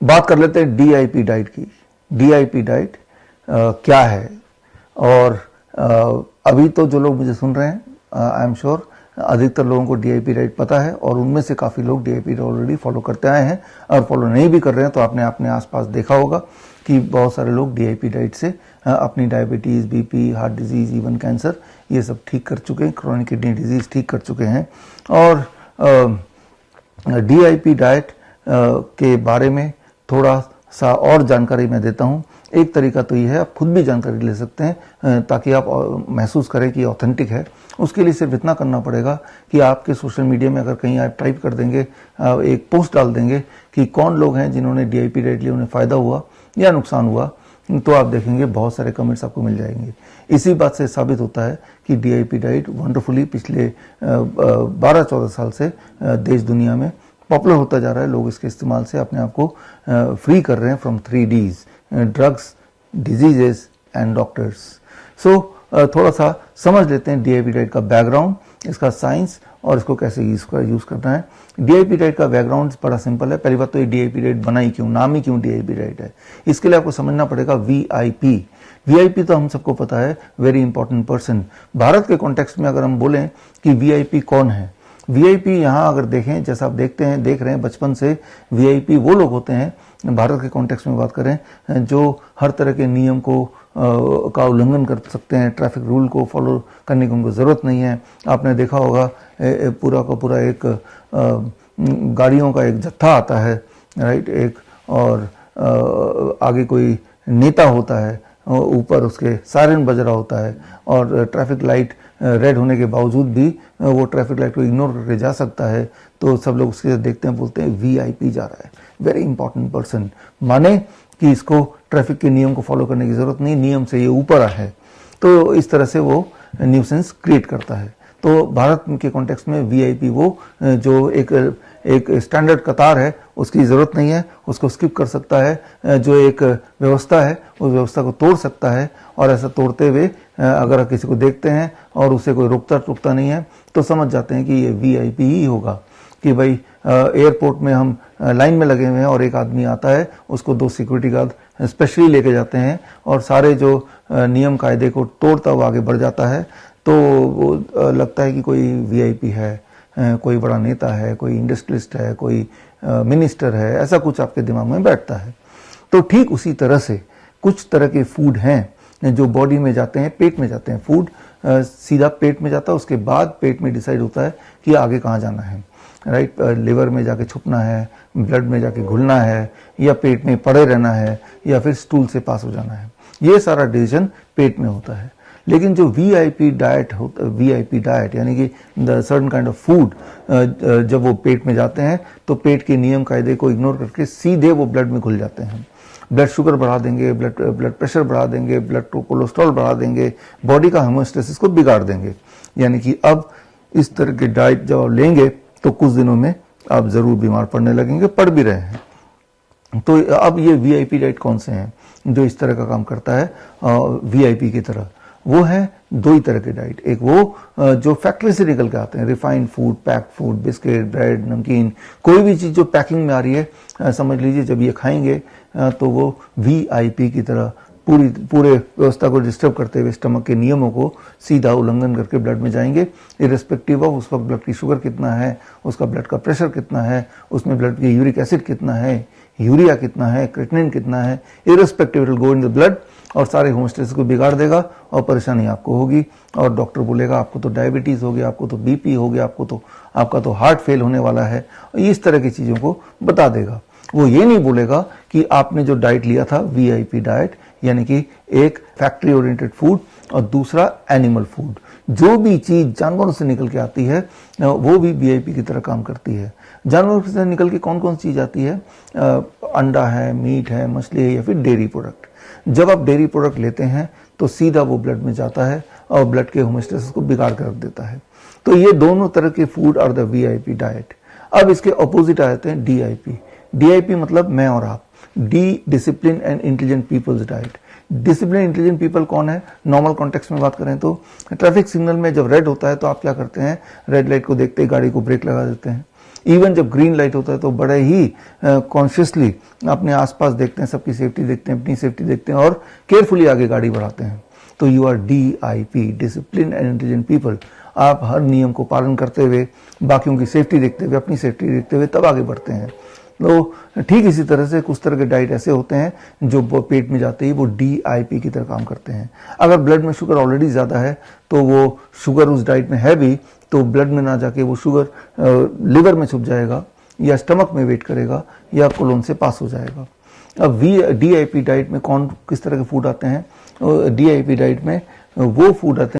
बात कर लेते हैं डीआईपी डाइट की। डीआईपी डाइट क्या है? और अभी तो जो लोग मुझे सुन रहे हैं, आई एम श्योर अधिकतर लोगों को डीआईपी डाइट पता है और उनमें से काफ़ी लोग डीआईपी डाइट ऑलरेडी फॉलो करते आए हैं, और फॉलो नहीं भी कर रहे हैं तो आपने अपने आसपास देखा होगा कि बहुत सारे लोग डीआईपी डाइट से अपनी diabetes, BP, heart disease, even cancer ये सब ठीक कर चुके हैं, क्रोनिक किडनी डिजीज़ ठीक कर चुके हैं। और डीआईपी डाइट के बारे में थोड़ा सा और जानकारी मैं देता हूँ। एक तरीका तो ये है, आप खुद भी जानकारी ले सकते हैं ताकि आप महसूस करें कि ऑथेंटिक है। उसके लिए सिर्फ इतना करना पड़ेगा कि आपके सोशल मीडिया में अगर कहीं आप टाइप कर देंगे, एक पोस्ट डाल देंगे कि कौन लोग हैं जिन्होंने डीआईपी डाइट लिया, उन्हें फ़ायदा हुआ या नुकसान हुआ, तो आप देखेंगे बहुत सारे कमेंट्स आपको मिल जाएंगे। इसी बात से साबित होता है कि डीआईपी डाइट वंडरफुली पिछले 12-14 साल से देश दुनिया में पॉपुलर होता जा रहा है। लोग इसके इस्तेमाल से अपने आप को फ्री कर रहे हैं from 3Ds, drugs, diseases and doctors. So थोड़ा सा समझ लेते हैं डीआईपी डाइट का बैकग्राउंड, इसका साइंस और इसको कैसे यूज़ करना है। डीआईपी डाइट का बैकग्राउंड बड़ा सिंपल है। पहली बात तो ये डीआईपी डाइट बनाई क्यों, नाम ही क्यों डीआईपी डाइट है, इसके लिए आपको समझना पड़ेगा वीआईपी। वीआईपी तो हम सबको पता है, वेरी इंपॉर्टेंट पर्सन। भारत के कॉन्टेक्स्ट में अगर हम बोलें कि वीआईपी कौन है, वीआईपी यहाँ अगर देखें, जैसा आप देख रहे हैं बचपन से, वीआईपी वो लोग होते हैं, भारत के कॉन्टेक्स्ट में बात करें, जो हर तरह के नियम को का उल्लंघन कर सकते हैं, ट्रैफिक रूल को फॉलो करने की उनको ज़रूरत नहीं है। आपने देखा होगा पूरा का पूरा एक गाड़ियों का एक जत्था आता है, राइट, एक और आगे कोई नेता होता है, ऊपर उसके सायरन बज रहा होता है, और ट्रैफिक लाइट रेड होने के बावजूद भी वो ट्रैफिक लाइट को इग्नोर करके जा सकता है। तो सब लोग उसके देखते हैं, बोलते हैं वीआईपी जा रहा है, वेरी इंपॉर्टेंट पर्सन, माने कि इसको ट्रैफिक के नियम को फॉलो करने की ज़रूरत नहीं, नियम से ये ऊपर है। तो इस तरह से वो न्यूसेंस क्रिएट करता है। तो भारत के कॉन्टेक्स्ट में वीआईपी वो जो एक स्टैंडर्ड कतार है, उसकी ज़रूरत नहीं है, उसको स्किप कर सकता है। जो एक व्यवस्था है उस व्यवस्था को तोड़ सकता है, और ऐसा तोड़ते हुए अगर किसी को देखते हैं और उसे कोई रोकता नहीं है तो समझ जाते हैं कि ये वीआईपी ही होगा। कि भाई एयरपोर्ट में हम लाइन में लगे हुए हैं और एक आदमी आता है, उसको 2 सिक्योरिटी गार्ड स्पेशली लेके जाते हैं और सारे जो नियम कायदे को तोड़ता हुआ आगे बढ़ जाता है, तो वो लगता है कि कोई वीआईपी है, कोई बड़ा नेता है, कोई इंडस्ट्रियलिस्ट है, कोई मिनिस्टर है, ऐसा कुछ आपके दिमाग में बैठता है। तो ठीक उसी तरह से कुछ तरह के फूड हैं जो बॉडी में जाते हैं, पेट में जाते हैं। फूड सीधा पेट में जाता है, उसके बाद पेट में डिसाइड होता है कि आगे कहाँ जाना है, राइट। लिवर में जाके छुपना है, ब्लड में जाके घुलना है, या पेट में पड़े रहना है, या फिर स्टूल से पास हो जाना है। ये सारा डिसीजन पेट में होता है। लेकिन जो वीआईपी डाइट यानी कि the certain kind of food, जब वो पेट में जाते हैं तो पेट के नियम कायदे को इग्नोर करके सीधे वो ब्लड में घुल जाते हैं। ब्लड शुगर बढ़ा देंगे, ब्लड प्रेशर बढ़ा देंगे, ब्लड कोलेस्ट्रॉल बढ़ा देंगे, बॉडी का होमोस्टेसिस को बिगाड़ देंगे। यानी कि अब इस तरह की डाइट जब आप लेंगे तो कुछ दिनों में आप ज़रूर बीमार पड़ने लगेंगे, पड़ भी रहे हैं। तो अब ये वीआईपी डाइट कौन से हैं जो इस तरह का काम करता है वीआईपी की तरह? वो है 2 ही तरह के डाइट। एक वो जो फैक्ट्री से निकल के आते हैं, refined food, packed food, biscuit, bread, नमकीन, कोई भी चीज़ जो पैकिंग में आ रही है, समझ लीजिए जब ये खाएंगे तो वो वीआईपी की तरह पूरे व्यवस्था को डिस्टर्ब करते हुए स्टमक के नियमों को सीधा उल्लंघन करके ब्लड में जाएंगे, इरेस्पेक्टिव ऑफ उस वक्त ब्लड की शुगर कितना है, उसका ब्लड का प्रेशर कितना है, उसमें ब्लड की यूरिक एसिड कितना है, यूरिया कितना है, क्रिएटिनिन कितना है, irrespective it will go in the blood और सारे होमोस्टेसिस को बिगाड़ देगा और परेशानी आपको होगी। और डॉक्टर बोलेगा आपको तो डायबिटीज़ हो गया, आपको तो बीपी हो गया, आपका तो हार्ट फेल होने वाला है, इस तरह की चीज़ों को बता देगा। वो ये नहीं बोलेगा कि आपने जो डाइट लिया था वीआईपी डाइट, यानी कि एक फैक्ट्री ओरिएंटेड फूड और दूसरा एनिमल फूड, जो भी चीज़ जानवरों से निकल के आती है वो भी वीआईपी की तरह काम करती है। जानवरों से निकल के कौन कौन सी चीज़ आती है? अंडा है, मीट है, मछली है, या फिर डेयरी प्रोडक्ट। जब आप डेयरी प्रोडक्ट लेते हैं तो सीधा वो ब्लड में जाता है और ब्लड के होमोस्टेसिस को बिगाड़ कर रख देता है। तो ये दोनों तरह के फूड और द वीआईपी डाइट। अब इसके अपोजिट आ जाते हैं डीआईपी। डीआईपी मतलब मैं और आप, D discipline and intelligent peoples diet. Discipline intelligent people कौन है? नॉर्मल कॉन्टेक्स्ट में बात करें तो ट्रैफिक सिग्नल में जब रेड होता है तो आप क्या करते हैं? रेड लाइट को देखते ही गाड़ी को ब्रेक लगा देते हैं। इवन जब ग्रीन लाइट होता है तो बड़े ही कॉन्शियसली अपने आसपास देखते हैं, सबकी सेफ्टी देखते हैं, अपनी सेफ्टी देखते हैं और केयरफुली आगे गाड़ी बढ़ाते हैं। तो you are DIP, discipline and intelligent people. आप हर नियम को पालन करते हुए, बाकियों की सेफ्टी देखते हुए, अपनी सेफ्टी देखते हुए तब आगे बढ़ते हैं। तो ठीक इसी तरह से कुछ तरह के डाइट ऐसे होते हैं जो पेट में जाते ही वो DIP की तरह काम करते हैं। अगर ब्लड में शुगर ऑलरेडी ज़्यादा है तो वो शुगर उस डाइट में है भी तो ब्लड में ना जाके वो शुगर लिवर में छुप जाएगा या स्टमक में वेट करेगा या कोलोन से पास हो जाएगा। अब DIP डाइट में किस तरह के फूड आते हैं? DIP डाइट में वो फूड आते हैं